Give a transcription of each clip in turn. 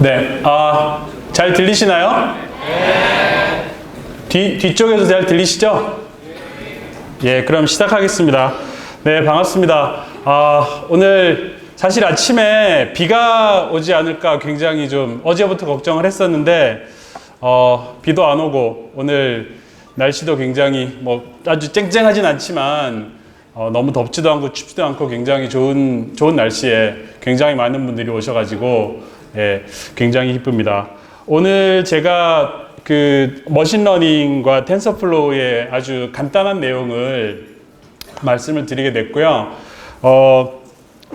네, 잘 들리시나요? 뒤쪽에서 잘 들리시죠? 예, 그럼 시작하겠습니다. 네, 반갑습니다. 오늘 사실 아침에 비가 오지 않을까 굉장히 좀 어제부터 걱정을 했었는데, 비도 안 오고, 오늘 날씨도 굉장히 아주 쨍쨍하진 않지만, 너무 덥지도 않고 춥지도 않고 굉장히 좋은 날씨에 굉장히 많은 분들이 오셔가지고, 예, 굉장히 기쁩니다. 오늘 제가 그 머신러닝과 텐서플로우의 아주 간단한 내용을 말씀을 드리게 됐고요.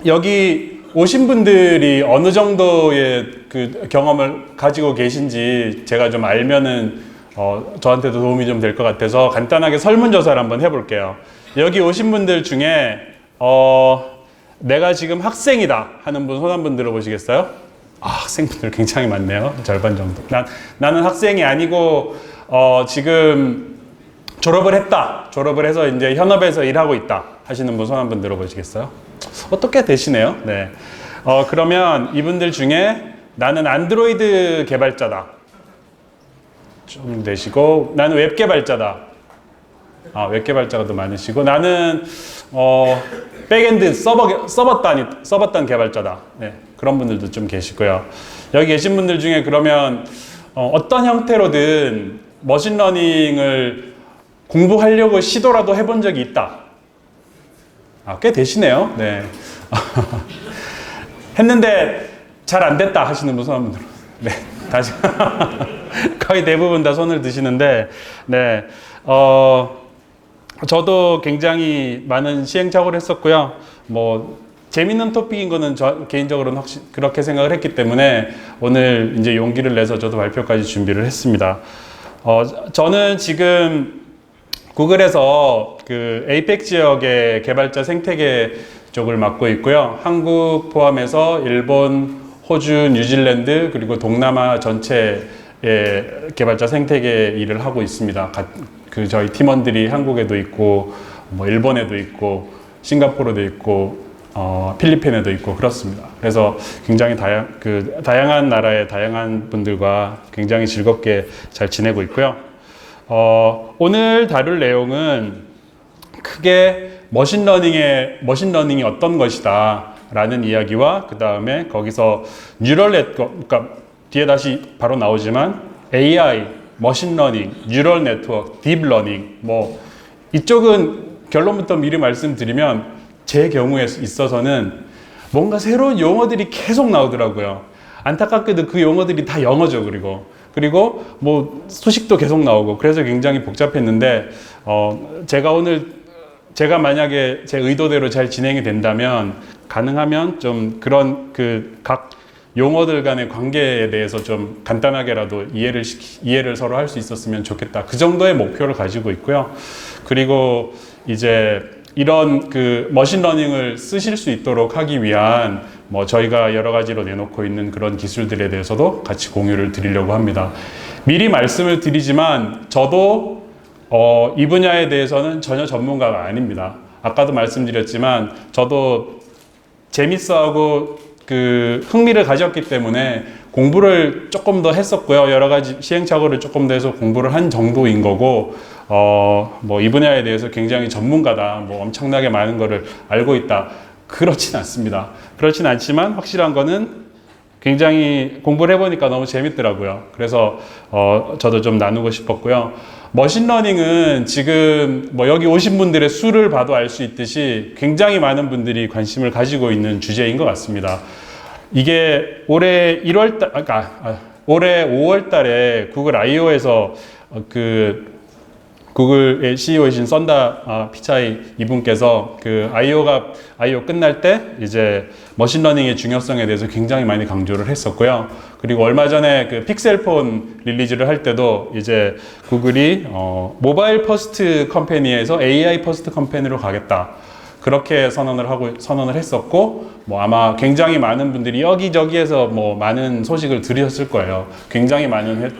여기 오신 분들이 어느 정도의 그 경험을 가지고 계신지 제가 좀 알면은 저한테도 도움이 좀 될 것 같아서 간단하게 설문조사를 한번 해볼게요. 여기 오신 분들 중에 내가 지금 학생이다 하는 분 손 한번 들어보시겠어요? 학생분들 굉장히 많네요. 절반 정도. 나는 학생이 아니고 지금 졸업을 했다. 졸업을 해서 이제 현업에서 일하고 있다 하시는 분 손 한번 들어보시겠어요? 어떻게 되시네요? 네. 그러면 이분들 중에 나는 안드로이드 개발자다. 좀 되시고, 나는 웹 개발자다. 웹 개발자가 더 많으시고, 나는 백엔드 서버단 개발자다. 네, 그런 분들도 좀 계시고요. 여기 계신 분들 중에 그러면 어떤 형태로든 머신러닝을 공부하려고 시도라도 해본 적이 있다. 꽤 되시네요. 네. 했는데 잘 안 됐다 하시는 분 손 한번 들어. 네, 다시. 거의 대부분 다 손을 드시는데, 네. 저도 굉장히 많은 시행착오를 했었고요. 재밌는 토픽인 거는 저 개인적으로는 확실히 그렇게 생각을 했기 때문에 오늘 이제 용기를 내서 저도 발표까지 준비를 했습니다. 저는 지금 구글에서 그 에이펙 지역의 개발자 생태계 쪽을 맡고 있고요. 한국 포함해서 일본, 호주, 뉴질랜드, 그리고 동남아 전체의 개발자 생태계 일을 하고 있습니다. 저희 팀원들이 한국에도 있고, 일본에도 있고, 싱가포르도 있고, 필리핀에도 있고, 그렇습니다. 그래서 굉장히 다양한 나라의 다양한 분들과 굉장히 즐겁게 잘 지내고 있고요. 오늘 다룰 내용은 크게 머신러닝이 어떤 것이다 라는 이야기와 그 다음에 거기서 뉴럴 네트워크, 그러니까 뒤에 다시 바로 나오지만 AI, 머신러닝, 뉴럴 네트워크, 딥러닝 이쪽은 결론부터 미리 말씀드리면 제 경우에 있어서는 뭔가 새로운 용어들이 계속 나오더라고요. 안타깝게도 그 용어들이 다 영어죠. 그리고 수식도 계속 나오고 그래서 굉장히 복잡했는데 제가 만약에 제 의도대로 잘 진행이 된다면 가능하면 좀 그런 각 용어들 간의 관계에 대해서 좀 간단하게라도 이해를 서로 할 수 있었으면 좋겠다. 그 정도의 목표를 가지고 있고요. 그리고 이제 이런 머신러닝을 쓰실 수 있도록 하기 위한 저희가 여러 가지로 내놓고 있는 그런 기술들에 대해서도 같이 공유를 드리려고 합니다. 미리 말씀을 드리지만 저도 이 분야에 대해서는 전혀 전문가가 아닙니다. 아까도 말씀드렸지만 저도 재밌어하고 흥미를 가졌기 때문에 공부를 조금 더 했었고요. 여러 가지 시행착오를 조금 더 해서 공부를 한 정도인 거고, 이 분야에 대해서 굉장히 전문가다, 엄청나게 많은 거를 알고 있다. 그렇진 않습니다. 그렇진 않지만 확실한 거는 굉장히 공부를 해보니까 너무 재밌더라고요. 그래서 저도 좀 나누고 싶었고요. 머신러닝은 지금 여기 오신 분들의 수를 봐도 알 수 있듯이 굉장히 많은 분들이 관심을 가지고 있는 주제인 것 같습니다. 이게 올해 5월 달에 구글 I/O에서 구글의 CEO이신 썬다 피차이 이분께서 I/O 끝날 때 이제 머신러닝의 중요성에 대해서 굉장히 많이 강조를 했었고요. 그리고 얼마 전에 픽셀폰 릴리즈를 할 때도 이제 구글이 모바일 퍼스트 컴퍼니에서 AI 퍼스트 컴퍼니로 가겠다. 그렇게 선언을 했었고, 아마 굉장히 많은 분들이 여기저기에서 많은 소식을 들으셨을 거예요. 굉장히 많은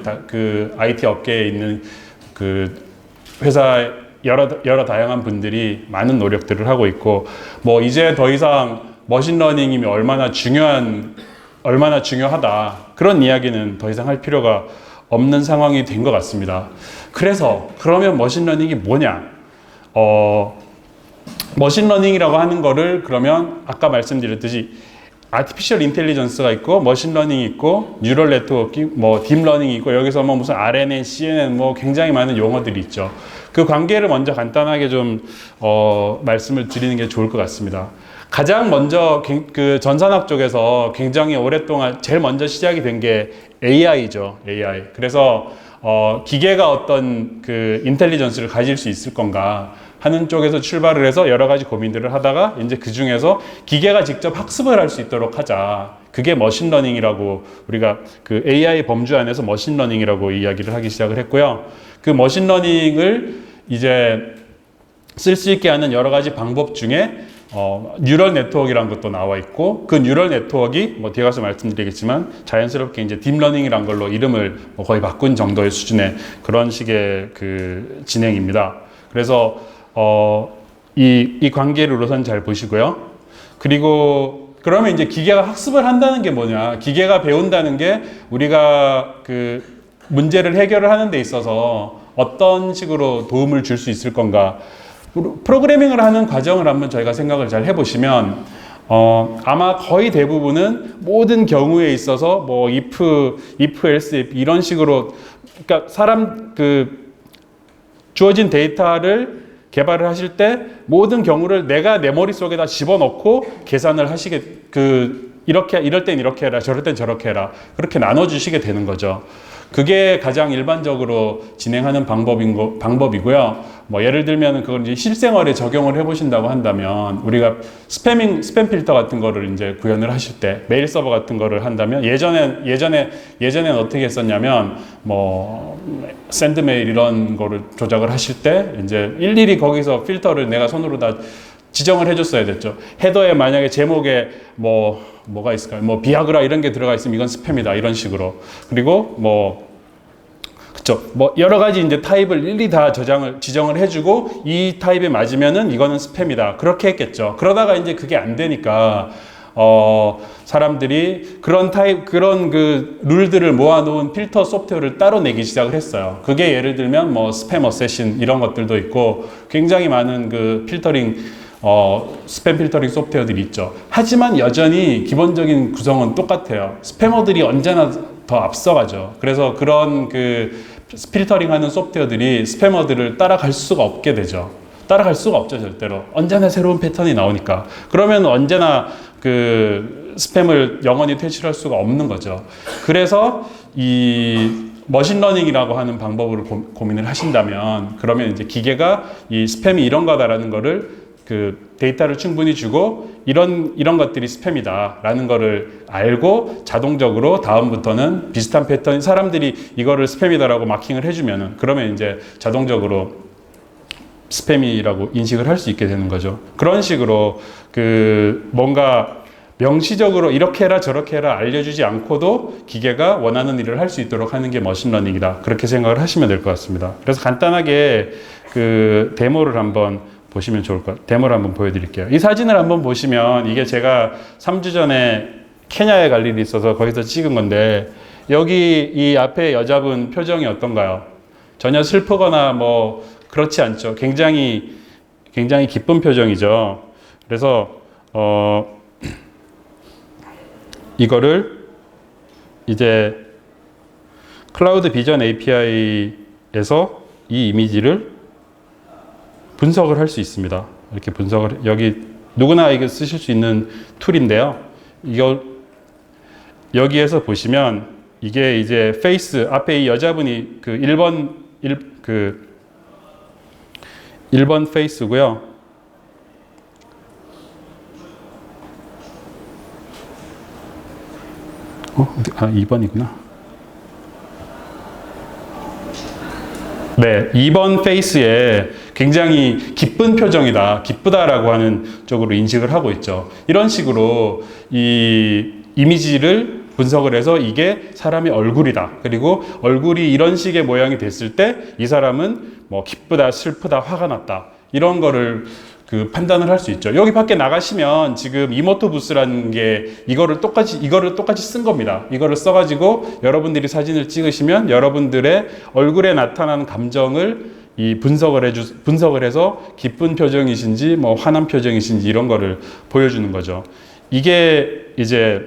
IT 업계에 있는 회사 여러 다양한 분들이 많은 노력들을 하고 있고, 이제 더 이상 머신러닝이 얼마나 중요한 얼마나 중요하다. 그런 이야기는 더 이상 할 필요가 없는 상황이 된 것 같습니다. 그래서 그러면 머신러닝이 뭐냐? 머신러닝이라고 하는 거를 그러면 아까 말씀드렸듯이 아티피셜 인텔리전스가 있고 머신러닝이 있고 뉴럴 네트워크, 뭐 딥러닝이 있고 여기서 뭐 무슨 RNN, CNN 뭐 굉장히 많은 용어들이 있죠. 그 관계를 먼저 간단하게 좀 말씀을 드리는 게 좋을 것 같습니다. 가장 먼저 그 전산학 쪽에서 굉장히 오랫동안 제일 먼저 시작이 된 게 AI죠. AI. 그래서 기계가 어떤 그 인텔리전스를 가질 수 있을 건가 하는 쪽에서 출발을 해서 여러 가지 고민들을 하다가 이제 그 중에서 기계가 직접 학습을 할 수 있도록 하자. 그게 머신러닝이라고 우리가 그 AI 범주 안에서 머신러닝이라고 이야기를 하기 시작을 했고요. 그 머신러닝을 이제 쓸 수 있게 하는 여러 가지 방법 중에 뉴럴 네트워크라는 것도 나와 있고 그 뉴럴 네트워크가 뭐 뒤에 가서 말씀드리겠지만 자연스럽게 이제 딥러닝이란 걸로 이름을 뭐 거의 바꾼 정도의 수준의 그런 식의 그 진행입니다. 그래서 이 관계를 우선 잘 보시고요. 그리고 그러면 이제 기계가 학습을 한다는 게 뭐냐? 기계가 배운다는 게 우리가 그 문제를 해결을 하는 데 있어서 어떤 식으로 도움을 줄 수 있을 건가? 프로그래밍을 하는 과정을 한번 저희가 생각을 잘 해보시면 아마 거의 대부분은 모든 경우에 있어서 뭐 if, else, if 이런 식으로 그러니까 주어진 데이터를 개발을 하실 때 모든 경우를 내가 내 머릿속에다 집어넣고 계산을 이렇게 이럴 땐 이렇게 해라 저럴 땐 저렇게 해라 그렇게 나눠주시게 되는 거죠. 그게 가장 일반적으로 진행하는 방법이고요. 뭐 예를 들면 그걸 이제 실생활에 적용을 해보신다고 한다면 우리가 스팸 필터 같은 거를 이제 구현을 하실 때 메일 서버 같은 거를 한다면 예전엔 어떻게 했었냐면 뭐 샌드메일 이런 거를 조작을 하실 때 이제 일일이 거기서 필터를 내가 손으로 다 지정을 해줬어야 됐죠. 헤더에 만약에 제목에 뭐가 있을까요? 뭐 비아그라 이런 게 들어가 있으면 이건 스팸이다 이런 식으로. 그리고 그쵸. 뭐 여러 가지 이제 타입을 일일이 다 지정을 해주고 이 타입에 맞으면은 이거는 스팸이다. 그렇게 했겠죠. 그러다가 이제 그게 안 되니까 사람들이 그런 그 룰들을 모아놓은 필터 소프트웨어를 따로 내기 시작을 했어요. 그게 예를 들면 뭐 스팸 어세신 이런 것들도 있고 굉장히 많은 그 스팸 필터링 소프트웨어들이 있죠. 하지만 여전히 기본적인 구성은 똑같아요. 스패머들이 언제나 더 앞서가죠. 그래서 그런 그 필터링 하는 소프트웨어들이 스패머들을 따라갈 수가 없게 되죠. 따라갈 수가 없죠, 절대로. 언제나 새로운 패턴이 나오니까. 그러면 언제나 그 스팸을 영원히 퇴출할 수가 없는 거죠. 그래서 이 머신러닝이라고 하는 방법으로 고민을 하신다면 그러면 이제 기계가 이 스팸이 이런 거다라는 거를 그 데이터를 충분히 주고 이런 것들이 스팸이다 라는 거를 알고 자동적으로 다음부터는 비슷한 패턴 사람들이 이거를 스팸이다라고 마킹을 해주면은 그러면 이제 자동적으로 스팸이라고 인식을 할 수 있게 되는 거죠. 그런 식으로 그 뭔가 명시적으로 이렇게 해라 저렇게 해라 알려주지 않고도 기계가 원하는 일을 할 수 있도록 하는 게 머신러닝이다. 그렇게 생각을 하시면 될 것 같습니다. 그래서 간단하게 그 데모를 한번 보시면 좋을 것 같아요. 데모를 한번 보여드릴게요. 이 사진을 한번 보시면 이게 제가 3주 전에 케냐에 갈 일이 있어서 거기서 찍은 건데 여기 이 앞에 여자분 표정이 어떤가요? 전혀 슬프거나 뭐 그렇지 않죠. 굉장히 기쁜 표정이죠. 그래서 이거를 이제 클라우드 비전 API에서 이 이미지를 분석을 할 수 있습니다. 이렇게 여기 누구나 이거 쓰실 수 있는 툴인데요. 여기에서 보시면 이게 이제 페이스 앞에 이 여자분이 그 1번 페이스고요. 아, 2번이구나. 네, 2번 페이스에 굉장히 기쁜 표정이다, 기쁘다라고 하는 쪽으로 인식을 하고 있죠. 이런 식으로 이 이미지를 분석을 해서 이게 사람의 얼굴이다. 그리고 얼굴이 이런 식의 모양이 됐을 때 이 사람은 뭐 기쁘다, 슬프다, 화가 났다. 이런 거를 그 판단을 할 수 있죠. 여기 밖에 나가시면 지금 이모트 부스라는 게 이거를 똑같이 쓴 겁니다. 이거를 써가지고 여러분들이 사진을 찍으시면 여러분들의 얼굴에 나타나는 감정을 분석을 해서 기쁜 표정이신지 뭐 화난 표정이신지 이런 거를 보여주는 거죠. 이게 이제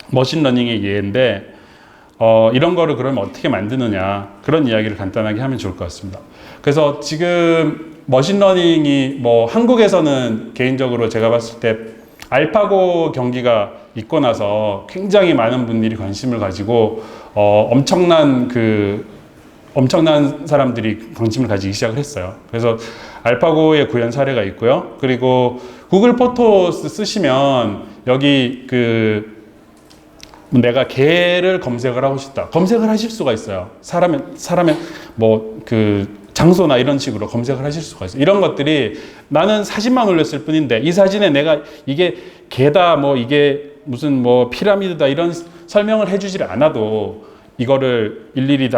머신러닝의 예인데 이런 거를 그러면 어떻게 만드느냐 그런 이야기를 간단하게 하면 좋을 것 같습니다. 그래서 지금 머신러닝이 뭐 한국에서는 개인적으로 제가 봤을 때 알파고 경기가 있고 나서 굉장히 많은 분들이 관심을 가지고 엄청난 사람들이 관심을 가지기 시작을 했어요. 그래서 알파고의 구현 사례가 있고요. 그리고 구글 포토스 쓰시면 여기 내가 개를 검색을 하고 싶다. 검색을 하실 수가 있어요. 사람의 장소나 이런 식으로 검색을 하실 수가 있어요. 이런 것들이 나는 사진만 올렸을 뿐인데 이 사진에 내가 이게 개다, 이게 무슨 피라미드다 이런 설명을 해주질 않아도 이거를 일일이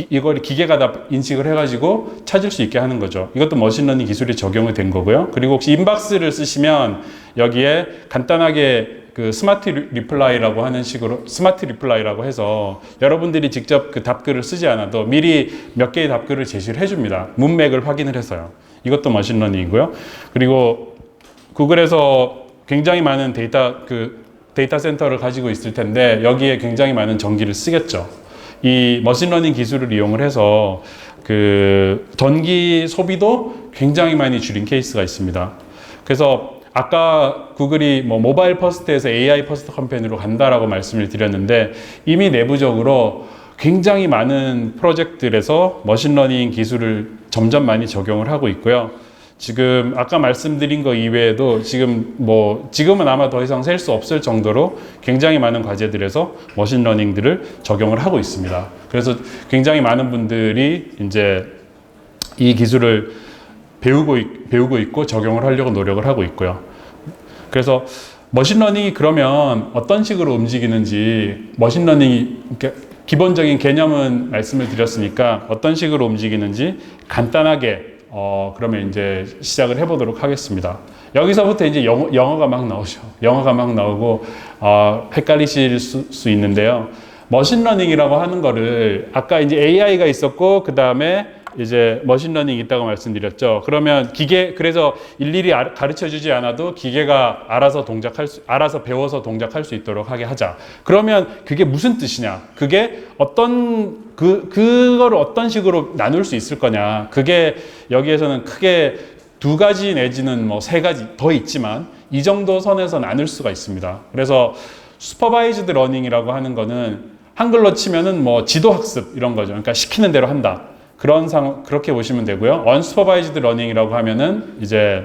이걸 기계가 다 인식을 해가지고 찾을 수 있게 하는 거죠. 이것도 머신러닝 기술이 적용이 된 거고요. 그리고 혹시 인박스를 쓰시면 여기에 간단하게 스마트 리플라이라고 하는 식으로 스마트 리플라이라고 해서 여러분들이 직접 그 답글을 쓰지 않아도 미리 몇 개의 답글을 제시를 해줍니다. 문맥을 확인을 해서요. 이것도 머신러닝이고요. 그리고 구글에서 굉장히 많은 데이터 센터를 가지고 있을 텐데 여기에 굉장히 많은 전기를 쓰겠죠. 이 머신러닝 기술을 이용을 해서 전기 소비도 굉장히 많이 줄인 케이스가 있습니다. 그래서 아까 구글이 모바일 퍼스트에서 AI 퍼스트 컴퍼니로 간다라고 말씀을 드렸는데 이미 내부적으로 굉장히 많은 프로젝트들에서 머신러닝 기술을 점점 많이 적용을 하고 있고요. 지금 아까 말씀드린 거 이외에도 지금은 아마 더 이상 셀 수 없을 정도로 굉장히 많은 과제들에서 머신러닝들을 적용을 하고 있습니다. 그래서 굉장히 많은 분들이 이제 이 기술을 배우고 있고 적용을 하려고 노력을 하고 있고요. 그래서 머신러닝이 그러면 어떤 식으로 움직이는지 머신러닝이 기본적인 개념은 말씀을 드렸으니까 어떤 식으로 움직이는지 간단하게 그러면 이제 시작을 해보도록 하겠습니다. 여기서부터 이제 영어가 막 나오죠. 영어가 막 나오고 헷갈리실 수 있는데요. 머신러닝이라고 하는 거를 아까 이제 AI가 있었고 그 다음에 이제 머신러닝이 있다고 말씀드렸죠. 그러면 그래서 일일이 가르쳐 주지 않아도 기계가 알아서 배워서 동작할 수 있도록 하게 하자. 그러면 그게 무슨 뜻이냐? 그게 그거를 어떤 식으로 나눌 수 있을 거냐? 그게 여기에서는 크게 2가지 내지는 3가지 더 있지만 이 정도 선에서 나눌 수가 있습니다. 그래서 슈퍼바이즈드 러닝이라고 하는 거는 한글로 치면은 지도 학습 이런 거죠. 그러니까 시키는 대로 한다. 그렇게 보시면 되고요. 언슈퍼바이즈드 러닝이라고 하면은 이제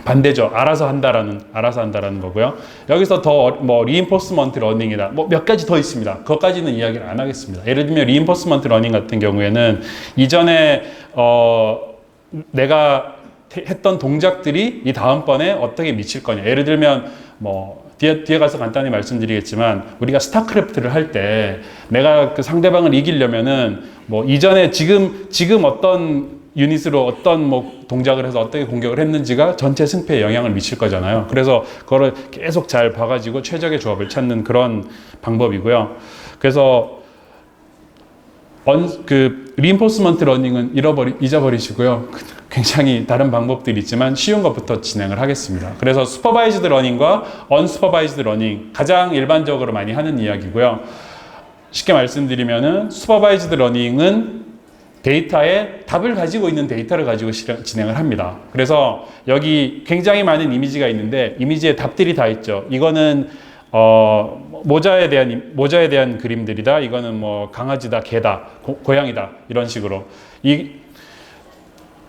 반대죠. 알아서 한다라는 거고요. 여기서 더 리인포스먼트 러닝이다. 몇 가지 더 있습니다. 그것까지는 이야기를 안 하겠습니다. 예를 들면 리인포스먼트 러닝 같은 경우에는 이전에 내가 했던 동작들이 이 다음번에 어떻게 미칠 거냐. 예를 들면 뒤에 가서 간단히 말씀드리겠지만 우리가 스타크래프트를 할 때 내가 그 상대방을 이기려면은 이전에 지금 어떤 유닛으로 어떤 동작을 해서 어떻게 공격을 했는지가 전체 승패에 영향을 미칠 거잖아요. 그래서 그거를 계속 잘 봐가지고 최적의 조합을 찾는 그런 방법이고요. 그래서 리인포스먼트 러닝은 잊어버리시고요. 굉장히 다른 방법들이 있지만 쉬운 것부터 진행을 하겠습니다. 그래서 슈퍼바이즈드 러닝과 언슈퍼바이즈드 러닝 가장 일반적으로 많이 하는 이야기고요. 쉽게 말씀드리면은 슈퍼바이즈드 러닝은 데이터에 답을 가지고 있는 데이터를 가지고 진행을 합니다. 그래서 여기 굉장히 많은 이미지가 있는데 이미지에 답들이 다 있죠. 이거는 모자에 대한 그림들이다. 이거는 강아지다, 개다, 고양이다 이런 식으로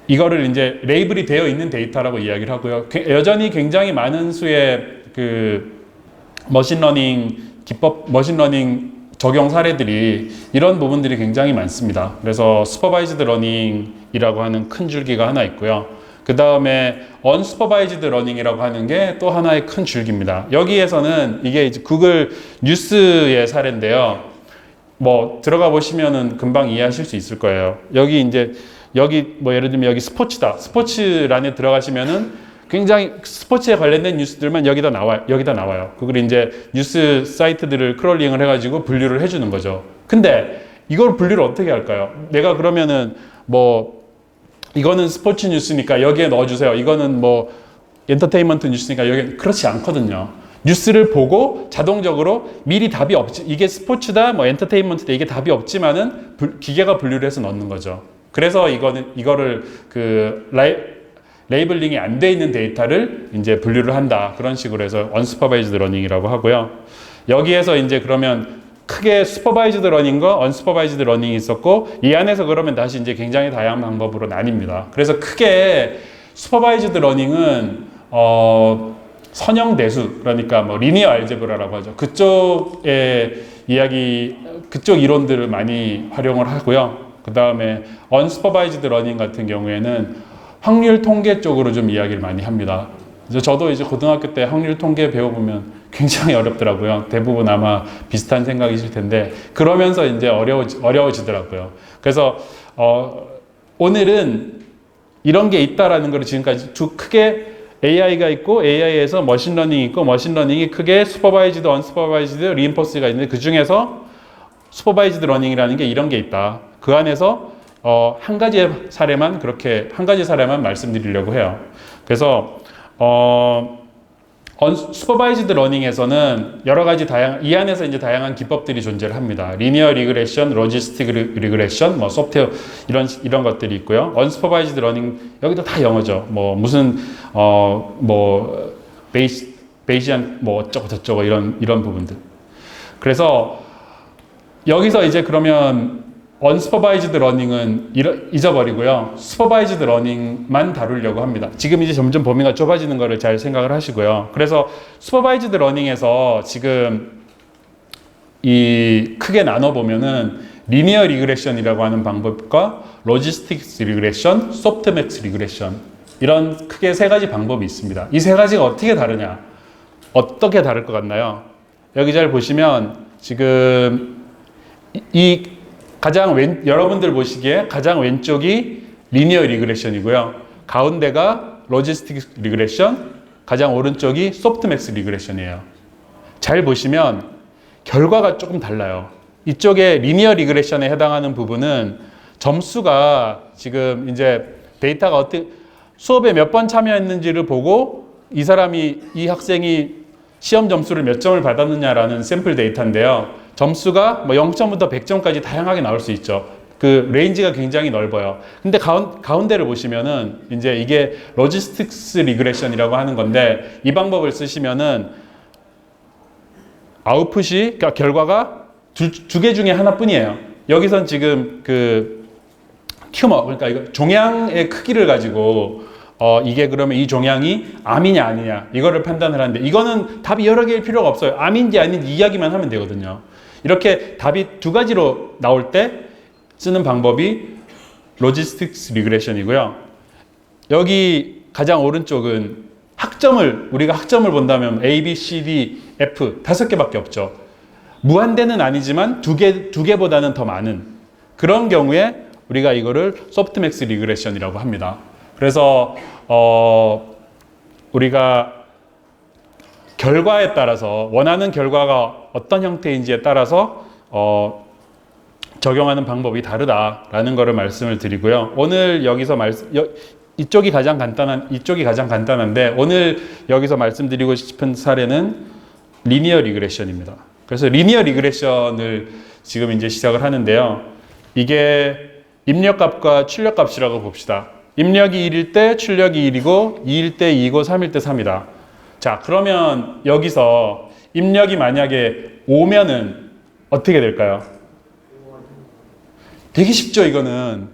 이거를 이제 레이블이 되어 있는 데이터라고 이야기를 하고요. 여전히 굉장히 많은 수의 머신러닝 적용 사례들이 이런 부분들이 굉장히 많습니다. 그래서 슈퍼바이즈드 러닝이라고 하는 큰 줄기가 하나 있고요. 그 다음에 언슈퍼바이즈드 러닝이라고 하는 게 또 하나의 큰 줄기입니다. 여기에서는 이게 이제 구글 뉴스의 사례인데요. 들어가 보시면은 금방 이해하실 수 있을 거예요. 여기 이제 여기 뭐 예를 들면 여기 스포츠다. 스포츠란에 들어가시면은 굉장히 스포츠에 관련된 뉴스들만 여기다 나와요. 그걸 이제 뉴스 사이트들을 크롤링을 해가지고 분류를 해주는 거죠. 근데 이걸 분류를 어떻게 할까요? 내가 그러면은 뭐 이거는 스포츠 뉴스니까 여기에 넣어주세요. 이거는 뭐 엔터테인먼트 뉴스니까 여기 그렇지 않거든요. 뉴스를 보고 자동적으로 미리 답이 없지, 이게 스포츠다, 뭐 엔터테인먼트다, 이게 답이 없지만은 기계가 분류를 해서 넣는 거죠. 그래서 이거를 그 레이블링이 안 돼 있는 데이터를 이제 분류를 한다. 그런 식으로 해서 언슈퍼바이즈드 러닝이라고 하고요. 여기에서 이제 그러면 크게 슈퍼바이즈드 러닝과 언슈퍼바이즈드 러닝이 있었고, 이 안에서 그러면 다시 이제 굉장히 다양한 방법으로 나뉩니다. 그래서 크게 슈퍼바이즈드 러닝은 선형 대수, 그러니까 뭐 리니어 알제브라라고 하죠. 그쪽의 그쪽 이론들을 많이 활용을 하고요. 그 다음에 언슈퍼바이즈드 러닝 같은 경우에는 확률 통계 쪽으로 좀 이야기를 많이 합니다. 저도 이제 고등학교 때 확률 통계 배워보면 굉장히 어렵더라고요. 대부분 아마 비슷한 생각이실 텐데, 그러면서 이제 어려워지더라고요. 그래서 오늘은 이런 게 있다라는 걸 지금까지 크게 AI가 있고, AI에서 머신러닝이 있고, 머신러닝이 크게 슈퍼바이즈드, 언슈퍼바이즈드, 리인포스가 있는데, 그 중에서 슈퍼바이즈드 러닝이라는 게 이런 게 있다. 그 안에서 한 가지 사례만 말씀드리려고 해요. 그래서 슈퍼바이즈드 러닝에서는 여러 가지 이 안에서 이제 다양한 기법들이 존재를 합니다. 리니어 리그레션, 로지스틱 리그레션, 뭐 소프트웨어 이런 것들이 있고요. 언슈퍼바이즈드 러닝 여기도 다 영어죠. 뭐 무슨 베이시안 뭐 어쩌고 저쩌고 이런 부분들. 그래서 여기서 이제 그러면 언슈퍼바이즈드 러닝은 잊어버리고요. 슈퍼바이즈드 러닝만 다루려고 합니다. 지금 이제 점점 범위가 좁아지는 거를 잘 생각을 하시고요. 그래서 슈퍼바이즈드 러닝에서 지금 이 크게 나눠보면은 리니어 리그레션이라고 하는 방법과 로지스틱스 리그레션, 소프트맥스 리그레션, 이런 크게 세 가지 방법이 있습니다. 이 세 가지가 어떻게 다르냐? 어떻게 다를 것 같나요? 여기 잘 보시면 지금 여러분들 보시기에 가장 왼쪽이 리니어 리그레션이고요. 가운데가 로지스틱 리그레션, 가장 오른쪽이 소프트맥스 리그레션이에요. 잘 보시면 결과가 조금 달라요. 이쪽에 리니어 리그레션에 해당하는 부분은 점수가 지금 이제 데이터가 수업에 몇 번 참여했는지를 보고 이 학생이 시험 점수를 몇 점을 받았느냐라는 샘플 데이터인데요. 점수가 뭐 0점부터 100점까지 다양하게 나올 수 있죠. 그 레인지가 굉장히 넓어요. 근데 가운데를 보시면은 이제 이게 로지스틱스 리그레션이라고 하는 건데, 이 방법을 쓰시면은 아웃풋이, 그러니까 결과가 두 개 중에 하나뿐이에요. 여기선 지금 그 튜머, 그러니까 이거 종양의 크기를 가지고 이게 그러면 이 종양이 암이냐 아니냐 이거를 판단을 하는데, 이거는 답이 여러 개일 필요가 없어요. 암인지 아닌지 이야기만 하면 되거든요. 이렇게 답이 두 가지로 나올 때 쓰는 방법이 로지스틱스 리그레션이고요. 여기 가장 오른쪽은 우리가 학점을 본다면 A, B, C, D, F 5개밖에 없죠. 무한대는 아니지만 두 개보다는 더 많은 그런 경우에 우리가 이거를 소프트맥스 리그레션이라고 합니다. 그래서 우리가 결과에 따라서 원하는 결과가 어떤 형태인지에 따라서 적용하는 방법이 다르다라는 것을 말씀을 드리고요. 오늘 여기서 이쪽이 가장 간단한데 오늘 여기서 말씀드리고 싶은 사례는 리니어 리그레션입니다. 그래서 리니어 리그레션을 지금 이제 시작을 하는데요. 이게 입력값과 출력값이라고 봅시다. 입력이 1일 때 출력이 1이고 2일 때 2고 3일 때 3이다. 자, 그러면 여기서 입력이 만약에 5면은 어떻게 될까요? 되게 쉽죠, 이거는.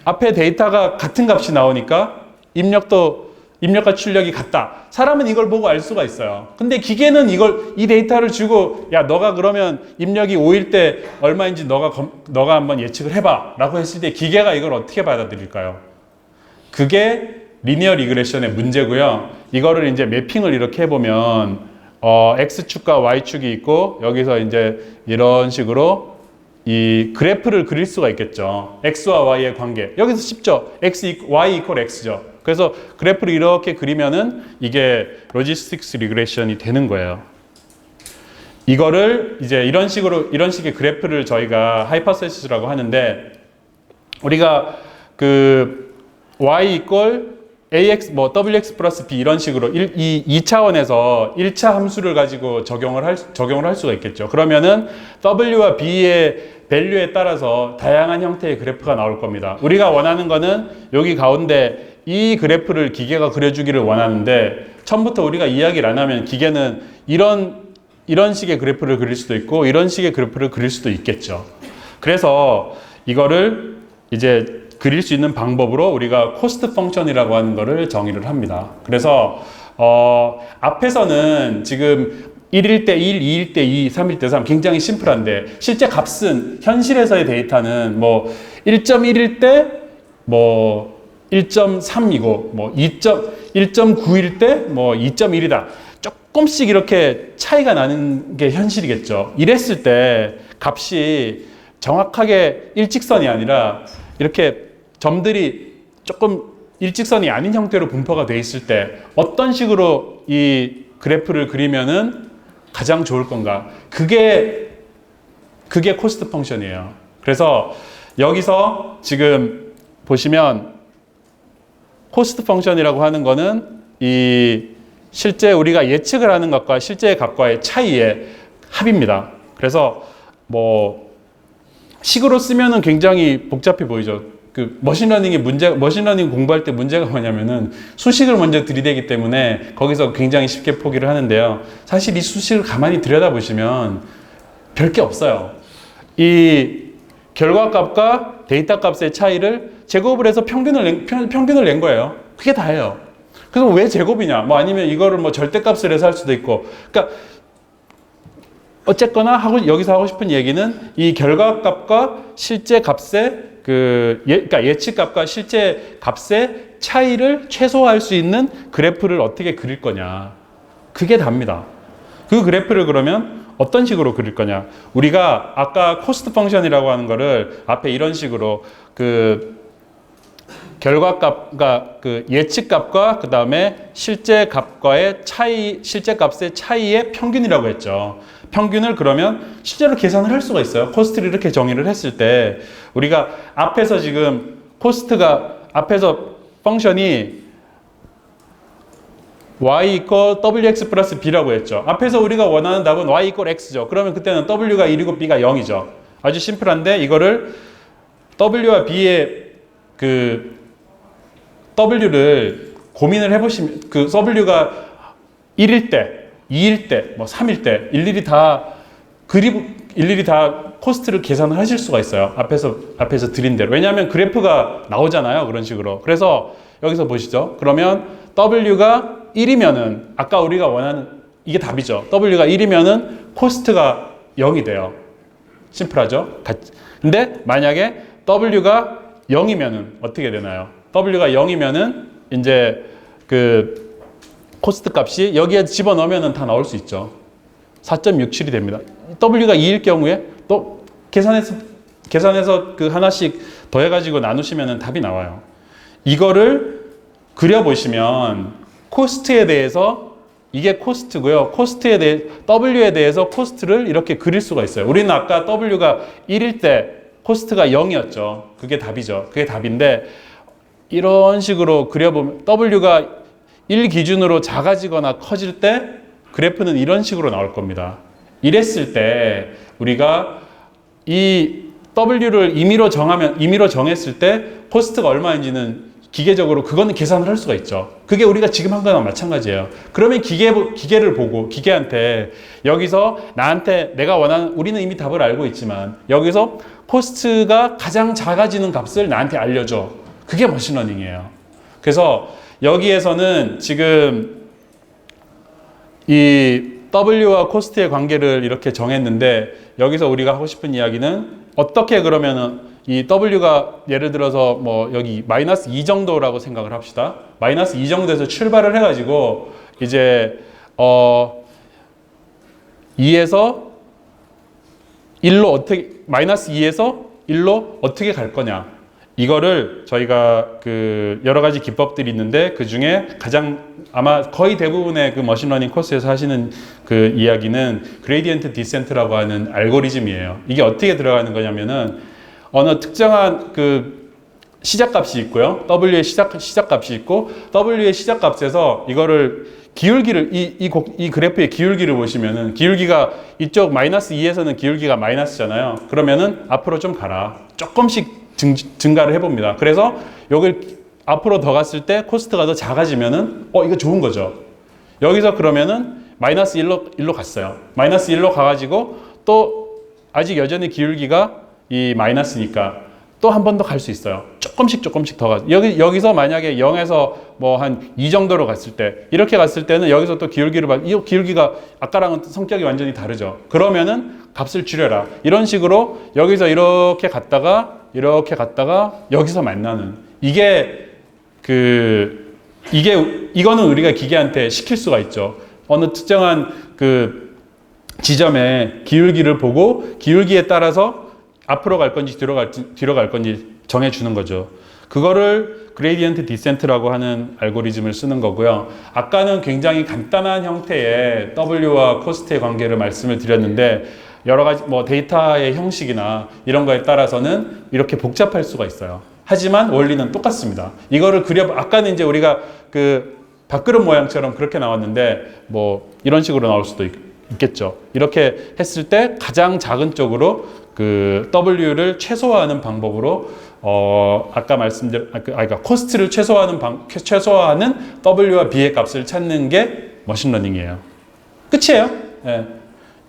앞에 데이터가 같은 값이 나오니까 입력과 출력이 같다. 사람은 이걸 보고 알 수가 있어요. 근데 기계는 이 데이터를 주고, 야, 너가 그러면 입력이 5일 때 얼마인지 너가 한번 예측을 해봐. 라고 했을 때 기계가 이걸 어떻게 받아들일까요? 그게 리니어 리그레션의 문제고요. 이거를 이제 매핑을 이렇게 해보면, X축과 Y축이 있고, 여기서 이제 이런 식으로 이 그래프를 그릴 수가 있겠죠. x와 y의 관계. 여기서 쉽죠. y 이퀄 x죠. 그래서 그래프를 이렇게 그리면은 이게 로지스틱스 리그레션이 되는 거예요. 이거를 이제 이런 식의 그래프를 저희가 하이퍼세시스라고 하는데, 우리가 그 y 이퀄 ax 뭐 wx 플러스 b 이런 식으로 이 2차원에서 1차 함수를 가지고 적용을 할 수가 있겠죠. 그러면은 w와 b의 밸류에 따라서 다양한 형태의 그래프가 나올 겁니다. 우리가 원하는 거는 여기 가운데 이 그래프를 기계가 그려주기를 원하는데, 처음부터 우리가 이야기를 안 하면 기계는 이런 식의 그래프를 그릴 수도 있고 이런 식의 그래프를 그릴 수도 있겠죠. 그래서 이거를 이제 그릴 수 있는 방법으로 우리가 코스트 펑션이라고 하는 거를 정의를 합니다. 그래서 앞에서는 지금 1일 때 1, 2일 때 2, 3일 때 3 굉장히 심플한데, 실제 값은 현실에서의 데이터는 뭐 1.1일 때 뭐 1.3이고 뭐 1.9일 때 뭐 2.1이다. 조금씩 이렇게 차이가 나는 게 현실이겠죠. 이랬을 때 값이 정확하게 일직선이 아니라 이렇게 점들이 조금 일직선이 아닌 형태로 분포가 돼 있을 때 어떤 식으로 이 그래프를 그리면은 가장 좋을 건가? 그게 코스트 펑션이에요. 그래서 여기서 지금 보시면 코스트 펑션이라고 하는 거는 이 실제 우리가 예측을 하는 것과 실제 값과의 차이의 합입니다. 그래서 뭐 식으로 쓰면은 굉장히 복잡해 보이죠. 그 머신러닝 공부할 때 문제가 뭐냐면은 수식을 먼저 들이대기 때문에 거기서 굉장히 쉽게 포기를 하는데요. 사실 이 수식을 가만히 들여다보시면 별게 없어요. 이 결과값과 데이터 값의 차이를 제곱을 해서 평균을 낸 거예요. 그게 다예요. 그래서 왜 제곱이냐? 뭐 아니면 이거를 뭐 절대값을 해서 할 수도 있고. 그러니까 어쨌거나 여기서 하고 싶은 얘기는 이 결과값과 실제 값의 그러니까 예측값과 실제 값의 차이를 최소화할 수 있는 그래프를 어떻게 그릴 거냐. 그게 답니다. 그 그래프를 그러면 어떤 식으로 그릴 거냐. 우리가 아까 코스트 펑션이라고 하는 거를 앞에 이런 식으로 그 결과값과 그 예측값과 그 다음에 실제 값과의 차이, 실제 값의 차이의 평균이라고 했죠. 평균을 그러면 실제로 계산을 할 수가 있어요. 코스트를 이렇게 정의를 했을 때 우리가 앞에서 지금 앞에서 펑션이 y 이퀄 wx 플러스 b라고 했죠. 앞에서 우리가 원하는 답은 y 이퀄 x죠. 그러면 그때는 w가 1이고 b가 0이죠. 아주 심플한데 이거를 w와 b의 그 w를 고민을 해보시면 그 w가 1일 때 2일 때, 뭐 3일 때 일일이 다 코스트를 계산을 하실 수가 있어요. 앞에서 드린 대로. 왜냐하면 그래프가 나오잖아요. 그런 식으로. 그래서 여기서 보시죠. 그러면 W가 1이면은 아까 우리가 원하는 이게 답이죠. W가 1이면은 코스트가 0이 돼요. 심플하죠? 근데 만약에 W가 0이면은 어떻게 되나요? W가 0이면은 이제 그 코스트 값이 여기에 집어넣으면 다 나올 수 있죠. 4.67이 됩니다. W가 2일 경우에 또 계산해서 그 하나씩 더해가지고 나누시면 답이 나와요. 이거를 그려보시면 코스트에 대해서 이게 코스트고요. W에 대해서 코스트를 이렇게 그릴 수가 있어요. 우리는 아까 W가 1일 때 코스트가 0이었죠. 그게 답이죠. 그게 답인데 이런 식으로 그려보면 W가 1 기준으로 작아지거나 커질 때 그래프는 이런 식으로 나올 겁니다. 이랬을 때 우리가 이 W를 임의로 정했을 때 코스트가 얼마인지는 기계적으로 그거는 계산을 할 수가 있죠. 그게 우리가 지금 한 거랑 마찬가지예요. 그러면 기계를 보고 기계한테 여기서 나한테 내가 원하는 우리는 이미 답을 알고 있지만 여기서 코스트가 가장 작아지는 값을 나한테 알려줘. 그게 머신러닝이에요. 그래서 여기에서는 지금 이 W와 코스트의 관계를 이렇게 정했는데 여기서 우리가 하고 싶은 이야기는 어떻게 그러면은 이 W가 예를 들어서 뭐 여기 마이너스 2 정도라고 생각을 합시다. 마이너스 2 정도에서 출발을 해가지고 이제 2에서 1로 어떻게 마이너스 2에서 1로 어떻게 갈 거냐. 이거를 저희가 그 여러 가지 기법들이 있는데 그 중에 가장 아마 거의 대부분의 그 머신러닝 코스에서 하시는 그 이야기는 그레디언트 디센트라고 하는 알고리즘이에요. 이게 어떻게 들어가는 거냐면은 어느 특정한 그 시작값이 있고요. W의 시작값이 있고 W의 시작값에서 이거를 기울기를 이 그래프의 기울기를 보시면은 기울기가 이쪽 마이너스 2에서는 기울기가 마이너스잖아요. 그러면은 앞으로 좀 가라. 조금씩 증가를 해봅니다. 그래서 여길 앞으로 더 갔을 때 코스트가 더 작아지면은 이거 좋은 거죠. 여기서 그러면은 마이너스 1로 갔어요. 마이너스 1로 가가지고 또 아직 여전히 기울기가 이 마이너스니까 또 한 번 더 갈 수 있어요. 조금씩 더 가. 여기서 만약에 0에서 뭐 한 2 정도로 갔을 때 이렇게 갔을 때는 여기서 또 이 기울기가 아까랑은 성격이 완전히 다르죠. 그러면은 값을 줄여라. 이런 식으로 여기서 이렇게 갔다가 여기서 만나는 이거는 우리가 기계한테 시킬 수가 있죠. 어느 특정한 그 지점에 기울기를 보고 기울기에 따라서 앞으로 갈 건지 뒤로 갈 건지 정해주는 거죠. 그거를 그레디언트 디센트라고 하는 알고리즘을 쓰는 거고요. 아까는 굉장히 간단한 형태의 W와 코스트의 관계를 말씀을 드렸는데 여러 가지 뭐 데이터의 형식이나 이런 거에 따라서는 이렇게 복잡할 수가 있어요. 하지만 원리는 똑같습니다. 이거를 아까는 이제 우리가 그 밥그릇 모양처럼 그렇게 나왔는데 뭐 이런 식으로 나올 수도 있겠죠. 이렇게 했을 때 가장 작은 쪽으로 그 W를 최소화하는 방법으로 아까 그러니까 코스트를 최소화하는 W와 B의 값을 찾는 게 머신러닝이에요. 끝이에요. 네.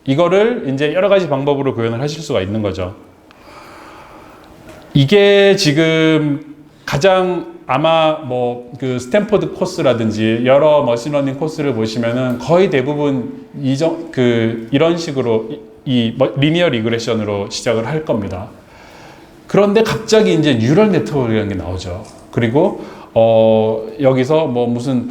이거를 이제 여러 가지 방법으로 구현을 하실 수가 있는 거죠. 이게 지금 가장 아마 뭐 그 스탠포드 코스라든지 여러 머신러닝 코스를 보시면은 거의 대부분 이런 식으로 리니어 리그레션으로 시작을 할 겁니다. 그런데 갑자기 이제 뉴럴 네트워크라는 게 나오죠. 그리고 여기서 뭐 무슨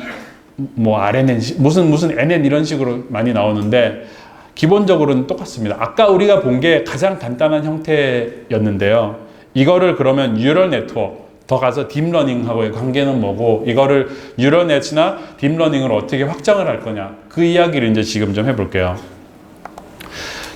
RNN 무슨 NN 이런 식으로 많이 나오는데 기본적으로는 똑같습니다. 아까 우리가 본 게 가장 간단한 형태였는데요. 이거를 그러면 뉴럴 네트워크 더 가서 딥러닝하고의 관계는 뭐고 이거를 뉴럴넷이나 딥러닝을 어떻게 확장을 할 거냐 그 이야기를 이제 지금 좀 해볼게요.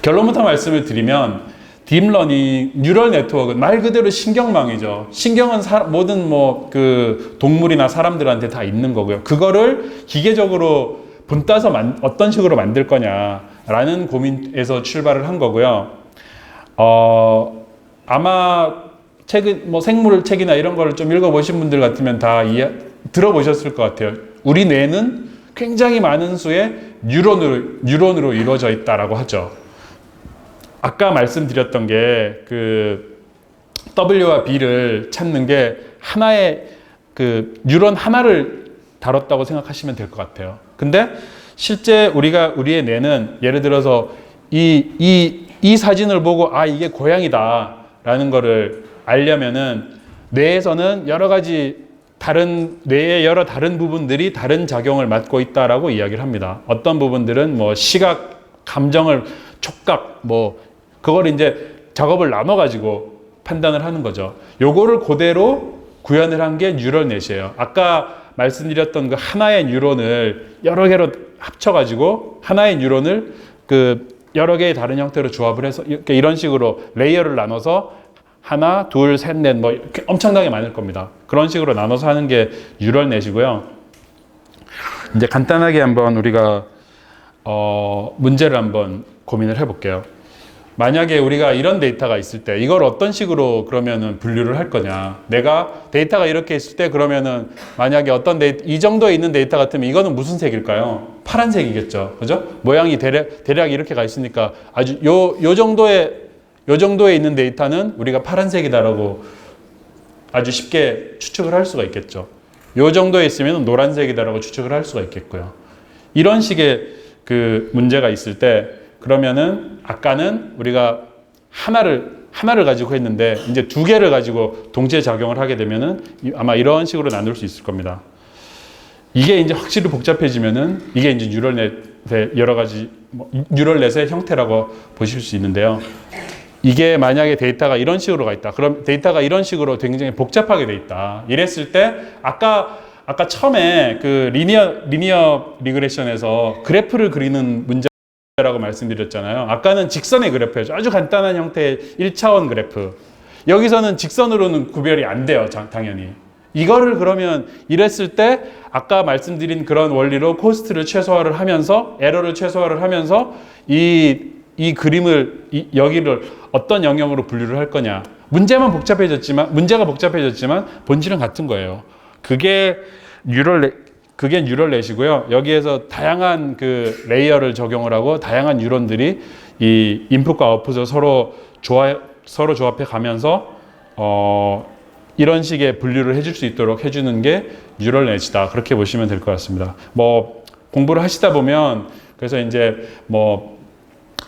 결론부터 말씀을 드리면 딥러닝, 뉴럴 네트워크는 말 그대로 신경망이죠. 신경은 모든 뭐 그 동물이나 사람들한테 다 있는 거고요. 그거를 기계적으로 본따서 어떤 식으로 만들 거냐라는 고민에서 출발을 한 거고요. 아마 책은 뭐 생물 책이나 이런 거를 좀 읽어보신 분들 같으면 다 들어보셨을 것 같아요. 우리 뇌는 굉장히 많은 수의 뉴런으로 이루어져 있다라고 하죠. 아까 말씀드렸던 게 그 W와 B를 찾는 게 하나의 그 뉴런 하나를 다뤘다고 생각하시면 될 것 같아요. 근데 실제 우리의 뇌는 예를 들어서 이 사진을 보고 이게 고양이다라는 거를 알려면은 뇌에서는 여러 가지 뇌의 여러 다른 부분들이 다른 작용을 맡고 있다라고 이야기를 합니다. 어떤 부분들은 뭐 시각, 감정을, 촉각, 그걸 이제 작업을 나눠가지고 판단을 하는 거죠. 요거를 그대로 구현을 한 게 뉴럴넷이에요. 아까 말씀드렸던 그 하나의 뉴런을 여러 개로 합쳐가지고 하나의 뉴런을 그 여러 개의 다른 형태로 조합을 해서 이런 식으로 레이어를 나눠서 하나, 둘, 셋, 넷 이렇게 엄청나게 많을 겁니다. 그런 식으로 나눠서 하는 게 뉴럴넷이고요. 이제 간단하게 한번 우리가 문제를 한번 고민을 해볼게요. 만약에 우리가 이런 데이터가 있을 때 이걸 어떤 식으로 그러면은 분류를 할 거냐. 내가 데이터가 이렇게 있을 때 그러면은 만약에 이 정도에 있는 데이터 같으면 이거는 무슨 색일까요? 파란색이겠죠. 그죠? 모양이 대략 이렇게 가 있으니까 아주 요 정도에 있는 데이터는 우리가 파란색이다라고 아주 쉽게 추측을 할 수가 있겠죠. 요 정도에 있으면 노란색이다라고 추측을 할 수가 있겠고요. 이런 식의 그 문제가 있을 때 그러면은 아까는 우리가 하나를 가지고 했는데 이제 두 개를 가지고 동시에 작용을 하게 되면은 아마 이런 식으로 나눌 수 있을 겁니다. 이게 이제 확실히 복잡해지면은 이게 이제 뉴럴넷의 여러 가지 뉴럴넷의 형태라고 보실 수 있는데요. 이게 만약에 데이터가 이런 식으로 가 있다. 그럼 데이터가 이런 식으로 굉장히 복잡하게 돼 있다. 이랬을 때 아까 처음에 그 리니어 리그레션에서 그래프를 그리는 문제라고 말씀드렸잖아요. 아까는 직선의 그래프였죠. 아주 간단한 형태의 1차원 그래프. 여기서는 직선으로는 구별이 안 돼요. 당연히. 이거를 그러면 이랬을 때 아까 말씀드린 그런 원리로 코스트를 최소화를 하면서 에러를 최소화를 하면서 이 그림을 여기를 어떤 영역으로 분류를 할 거냐. 문제가 복잡해졌지만 본질은 같은 거예요. 그게 뉴럴넷이고요. 여기에서 다양한 그 레이어를 적용을 하고 다양한 뉴런들이 이 인풋과 아웃풋을 서로 조합해 가면서 이런 식의 분류를 해줄 수 있도록 해주는 게 뉴럴넷이다. 그렇게 보시면 될 것 같습니다. 뭐 공부를 하시다 보면 그래서 이제 뭐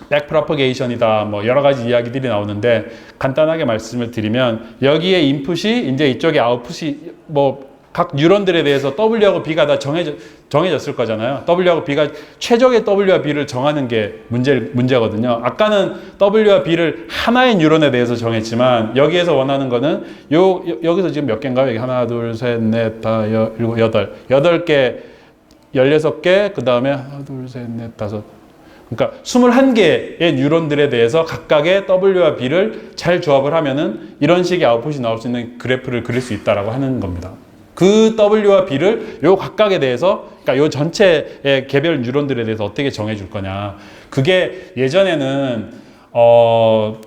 백프로퍼게이션이다. 뭐 여러 가지 이야기들이 나오는데 간단하게 말씀을 드리면 여기에 인풋이 이제 이쪽에 아웃풋이 뭐 각 뉴런들에 대해서 W하고 B가 다 정해졌을 거잖아요. W하고 B가 최적의 W와 B를 정하는 게 문제거든요. 아까는 W와 B를 하나의 뉴런에 대해서 정했지만 여기에서 원하는 거는 여기서 지금 몇 개인가요? 여기 하나, 둘, 셋, 넷, 다, 일곱, 여덟 개, 16개, 그 다음에 하나, 둘, 셋, 넷, 다섯. 그러니까 21개의 뉴런들에 대해서 각각의 W와 B를 잘 조합을 하면은 이런 식의 아웃풋이 나올 수 있는 그래프를 그릴 수 있다라고 하는 겁니다. 그 W와 B를 요 각각에 대해서, 그러니까 요 전체의 개별 뉴런들에 대해서 어떻게 정해줄 거냐. 그게 예전에는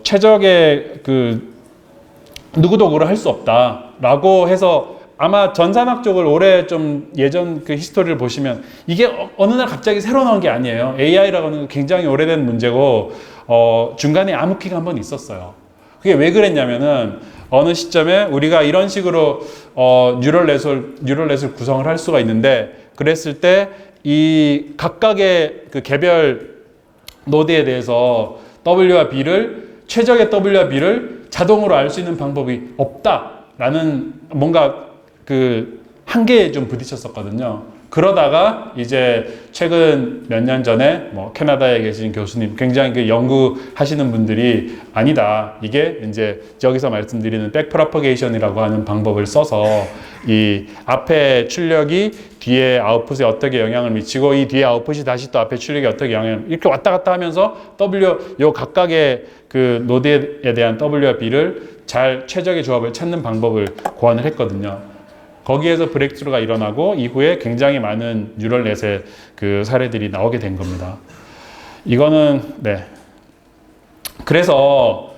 최적의 그 누구도 그걸 할 수 없다라고 해서 아마 전산학 쪽을 오래 좀 예전 그 히스토리를 보시면 이게 어느 날 갑자기 새로 나온 게 아니에요. AI라고 하는 건 굉장히 오래된 문제고 중간에 암흑기가 한번 있었어요. 그게 왜 그랬냐면은 어느 시점에 우리가 이런 식으로 뉴럴넷을 구성을 할 수가 있는데 그랬을 때 이 각각의 그 개별 노드에 대해서 W와 B를 최적의 W와 B를 자동으로 알 수 있는 방법이 없다라는 뭔가 그 한계에 좀 부딪혔었거든요. 그러다가 이제 최근 몇 년 전에 뭐 캐나다에 계신 교수님, 굉장히 그 연구하시는 분들이 아니다. 이게 이제 여기서 말씀드리는 백프로퍼게이션이라고 하는 방법을 써서 이 앞에 출력이 뒤에 아웃풋에 어떻게 영향을 미치고 이 뒤에 아웃풋이 다시 또 앞에 출력이 어떻게 영향을 이렇게 왔다 갔다 하면서 요 각각의 그 노드에 대한 W와 B를 잘 최적의 조합을 찾는 방법을 고안을 했거든요. 거기에서 브레이크스루가 일어나고 이후에 굉장히 많은 뉴럴넷의 그 사례들이 나오게 된 겁니다. 이거는 네. 그래서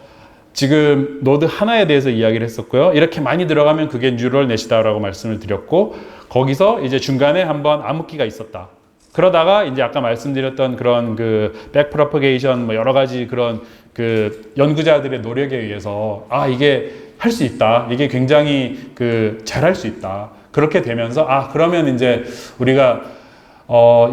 지금 노드 하나에 대해서 이야기를 했었고요. 이렇게 많이 들어가면 그게 뉴럴넷이다라고 말씀을 드렸고 거기서 이제 중간에 한번 암흑기가 있었다. 그러다가 이제 아까 말씀드렸던 그런 그 백프로퍼게이션 뭐 여러 가지 그런 그 연구자들의 노력에 의해서 이게 할 수 있다. 이게 굉장히 그 잘할 수 있다. 그렇게 되면서 그러면 이제 우리가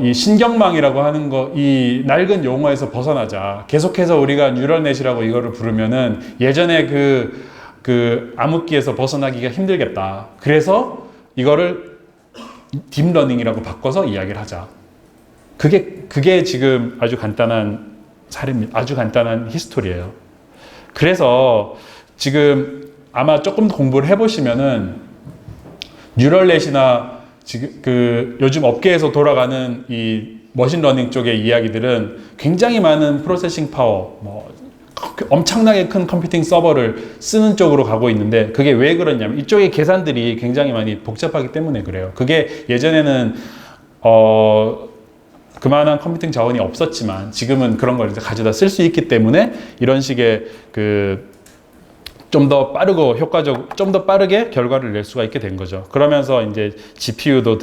이 신경망이라고 하는 이 낡은 용어에서 벗어나자. 계속해서 우리가 뉴럴넷이라고 이거를 부르면은 예전에 그 암흑기에서 벗어나기가 힘들겠다. 그래서 이거를 딥러닝이라고 바꿔서 이야기를 하자. 그게 지금 아주 간단한 사례입니다. 아주 간단한 히스토리예요. 그래서 지금 아마 조금 더 공부를 해보시면은 뉴럴넷이나 지금 요즘 업계에서 돌아가는 이 머신러닝 쪽의 이야기들은 굉장히 많은 프로세싱 파워, 엄청나게 큰 컴퓨팅 서버를 쓰는 쪽으로 가고 있는데 그게 왜 그러냐면 이쪽의 계산들이 굉장히 많이 복잡하기 때문에 그래요. 그게 예전에는 그만한 컴퓨팅 자원이 없었지만 지금은 그런 걸 이제 가져다 쓸 수 있기 때문에 이런 식의 좀 더 빠르고 좀 더 빠르게 결과를 낼 수가 있게 된 거죠. 그러면서 이제 GPU도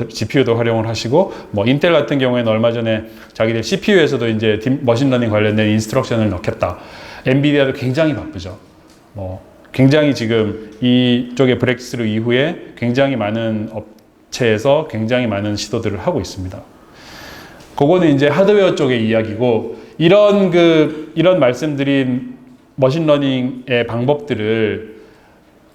활용을 하시고, 인텔 같은 경우에는 얼마 전에 자기들 CPU에서도 이제 머신러닝 관련된 인스트럭션을 넣겠다. 엔비디아도 굉장히 바쁘죠. 굉장히 지금 이쪽의 브렉스루 이후에 굉장히 많은 업체에서 굉장히 많은 시도들을 하고 있습니다. 그거는 이제 하드웨어 쪽의 이야기고, 이런 말씀드린 머신러닝의 방법들을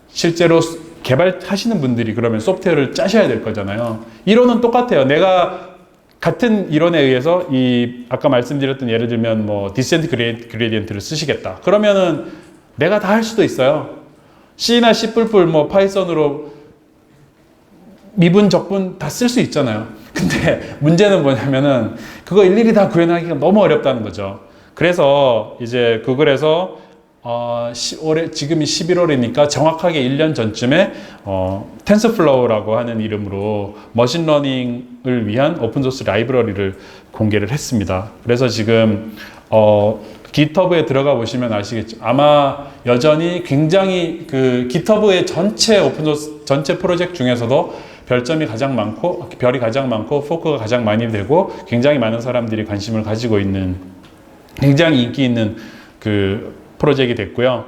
실제로 개발하시는 분들이 그러면 소프트웨어를 짜셔야 될 거잖아요. 이론은 똑같아요. 내가 같은 이론에 의해서 이 아까 말씀드렸던 예를 들면 뭐 디센트 그레디언트를 쓰시겠다. 그러면은 내가 다 할 수도 있어요. C나 C++ 뭐 파이썬으로 미분, 적분 다 쓸 수 있잖아요. 근데 문제는 뭐냐면은 그거 일일이 다 구현하기가 너무 어렵다는 거죠. 그래서 이제 구글에서 올해 지금이 11월이니까 정확하게 1년 전쯤에 텐서플로우라고 하는 이름으로 머신러닝을 위한 오픈소스 라이브러리를 공개를 했습니다. 그래서 지금 GitHub에 들어가 보시면 아시겠죠. 아마 여전히 굉장히 그 GitHub의 전체 오픈소스 전체 프로젝트 중에서도 별점이 가장 많고 별이 가장 많고 포크가 가장 많이 되고 굉장히 많은 사람들이 관심을 가지고 있는 굉장히 인기 있는 그 프로젝트이 됐고요.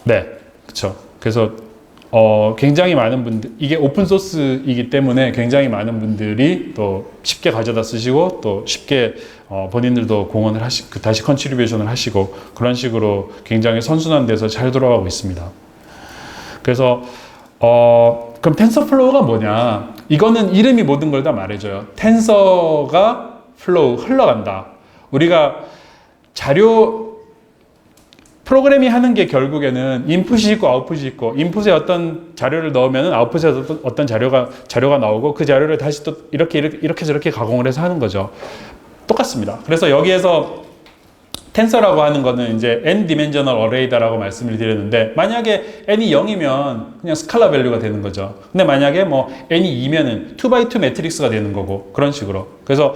네, 그렇죠. 그래서 굉장히 많은 분들 이게 오픈 소스이기 때문에 굉장히 많은 분들이 또 쉽게 가져다 쓰시고 또 쉽게 본인들도 공헌을 다시 컨트리뷰션을 하시고 그런 식으로 굉장히 선순환 돼서 잘 돌아가고 있습니다. 그래서 그럼 텐서플로우가 뭐냐? 이거는 이름이 모든 걸 다 말해줘요. 텐서가 플로우 흘러간다. 우리가 프로그램이 하는 게 결국에는 인풋이 있고 아웃풋이 있고 인풋에 어떤 자료를 넣으면 아웃풋에 어떤 자료가 나오고 그 자료를 다시 또 이렇게 저렇게 가공을 해서 하는 거죠. 똑같습니다. 그래서 여기에서 텐서라고 하는 거는 이제 n dimensional array다라고 말씀을 드렸는데 만약에 n이 0이면 그냥 스칼라 밸류가 되는 거죠. 근데 만약에 뭐 n이 2면은 2x2 매트릭스가 되는 거고 그런 식으로. 그래서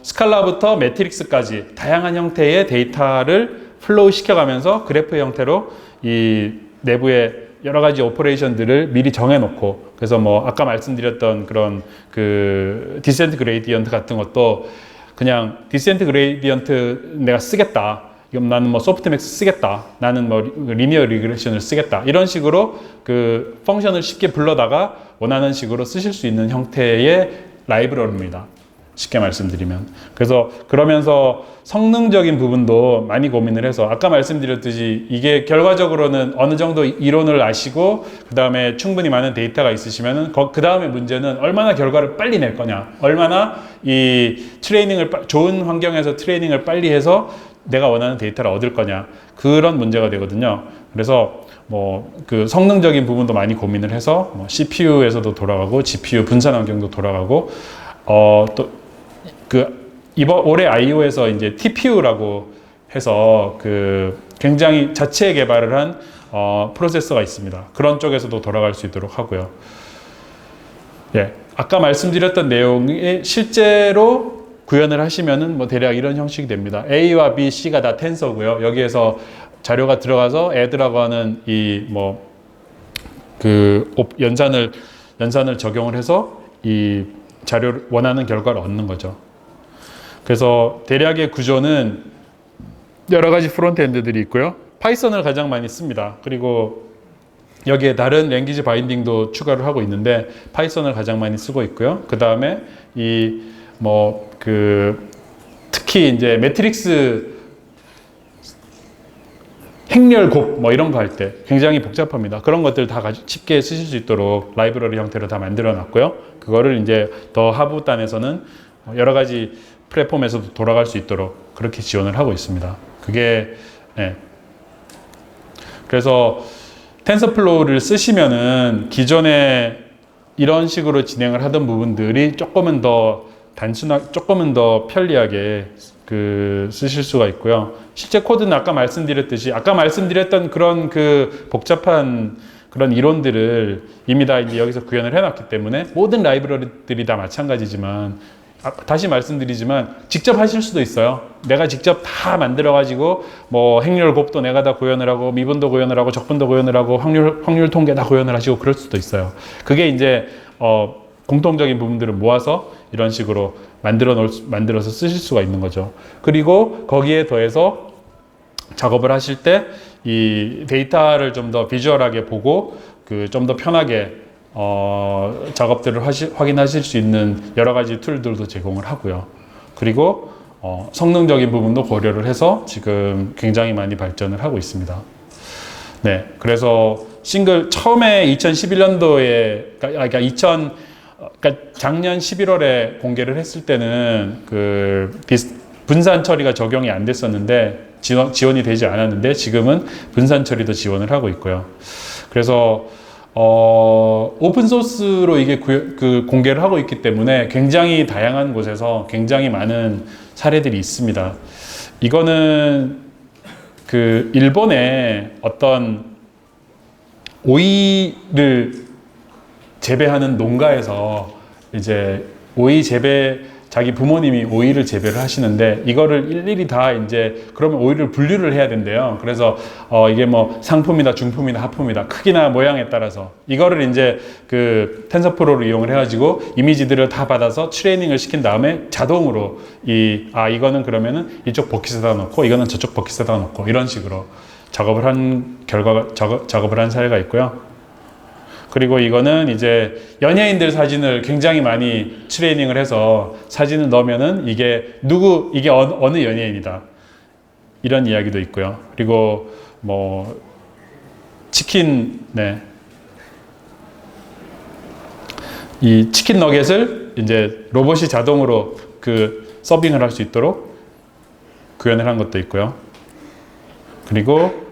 스칼라부터 매트릭스까지 다양한 형태의 데이터를 플로우 시켜가면서 그래프 형태로 이 내부의 여러 가지 오퍼레이션들을 미리 정해놓고 그래서 뭐 아까 말씀드렸던 그런 그 디센트 그레이디언트 같은 것도 그냥 디센트 그레이디언트 내가 쓰겠다. 그럼 나는 뭐 소프트맥스 쓰겠다. 나는 뭐 리니어 리그레션을 쓰겠다. 이런 식으로 그 펑션을 쉽게 불러다가 원하는 식으로 쓰실 수 있는 형태의 라이브러리입니다. 쉽게 말씀드리면. 그래서 그러면서 성능적인 부분도 많이 고민을 해서 아까 말씀드렸듯이 이게 결과적으로는 어느 정도 이론을 아시고 그 다음에 충분히 많은 데이터가 있으시면은 그 다음에 문제는 얼마나 결과를 빨리 낼 거냐, 얼마나 이 좋은 환경에서 트레이닝을 빨리 해서 내가 원하는 데이터를 얻을 거냐, 그런 문제가 되거든요. 그래서 뭐 그 성능적인 부분도 많이 고민을 해서 뭐 CPU에서도 돌아가고 GPU 분산 환경도 돌아가고 또 올해 I/O에서 이제 TPU라고 해서 그 굉장히 자체 개발을 한 프로세서가 있습니다. 그런 쪽에서도 돌아갈 수 있도록 하고요. 예, 아까 말씀드렸던 내용이 실제로 구현을 하시면은 뭐 대략 이런 형식이 됩니다. A와 B, C가 다 텐서고요. 여기에서 자료가 들어가서 add라고 하는 이 뭐 그 연산을 적용을 해서 이 자료를 원하는 결과를 얻는 거죠. 그래서 대략의 구조는 여러 가지 프론트엔드들이 있고요. 파이썬을 가장 많이 씁니다. 그리고 여기에 다른 랭귀지 바인딩도 추가를 하고 있는데 파이썬을 가장 많이 쓰고 있고요. 그 다음에 특히 이제 매트릭스 행렬 곱 뭐 이런 거 할 때 굉장히 복잡합니다. 그런 것들 다 쉽게 쓰실 수 있도록 라이브러리 형태로 다 만들어 놨고요. 그거를 이제 더 하부단에서는 여러 가지 플랫폼에서도 돌아갈 수 있도록 그렇게 지원을 하고 있습니다. 그게 그래서 텐서플로우를 쓰시면은 기존에 이런 식으로 진행을 하던 부분들이 조금은 더 편리하게 쓰실 수가 있고요. 실제 코드는 아까 말씀드렸던 그런 그 복잡한 그런 이론들을 이미 다 이제 여기서 구현을 해놨기 때문에 모든 라이브러리들이 다 마찬가지지만 다시 말씀드리지만 직접 하실 수도 있어요. 내가 직접 다 만들어가지고 뭐 행렬 곱도 내가 다 구현을 하고 미분도 구현을 하고 적분도 구현을 하고 확률 통계 다 구현을 하시고 그럴 수도 있어요. 그게 이제 공통적인 부분들을 모아서 이런 식으로 만들어서 쓰실 수가 있는 거죠. 그리고 거기에 더해서 작업을 하실 때 이 데이터를 좀 더 비주얼하게 보고 좀 더 편하게 작업들을 확인하실 수 있는 여러 가지 툴들도 제공을 하고요. 그리고 성능적인 부분도 고려를 해서 지금 굉장히 많이 발전을 하고 있습니다. 네, 그래서 처음에 2011년도에 그러니까 그러니까 작년 11월에 공개를 했을 때는 분산 처리가 적용이 안 됐었는데 지원이 되지 않았는데 지금은 분산 처리도 지원을 하고 있고요. 그래서 오픈 소스로 이게 공개를 하고 있기 때문에 굉장히 다양한 곳에서 굉장히 많은 사례들이 있습니다. 이거는 일본의 어떤 오이를 재배하는 농가에서 이제 자기 부모님이 오이를 재배를 하시는데 이거를 일일이 다 이제 그러면 오이를 분류를 해야 된대요. 그래서 이게 뭐 상품이다, 중품이다, 하품이다, 크기나 모양에 따라서 이거를 이제 텐서프로를 이용을 해가지고 이미지들을 다 받아서 트레이닝을 시킨 다음에 자동으로 이거는 그러면은 이쪽 버킷에다 넣고 이거는 저쪽 버킷에다 넣고 이런 식으로 작업을 한 사례가 있고요. 그리고 이거는 이제 연예인들 사진을 굉장히 많이 트레이닝을 해서 사진을 넣으면은 이게 어느 연예인이다. 이런 이야기도 있고요. 그리고 뭐, 이 치킨 너겟을 이제 로봇이 자동으로 서빙을 할 수 있도록 구현을 한 것도 있고요. 그리고,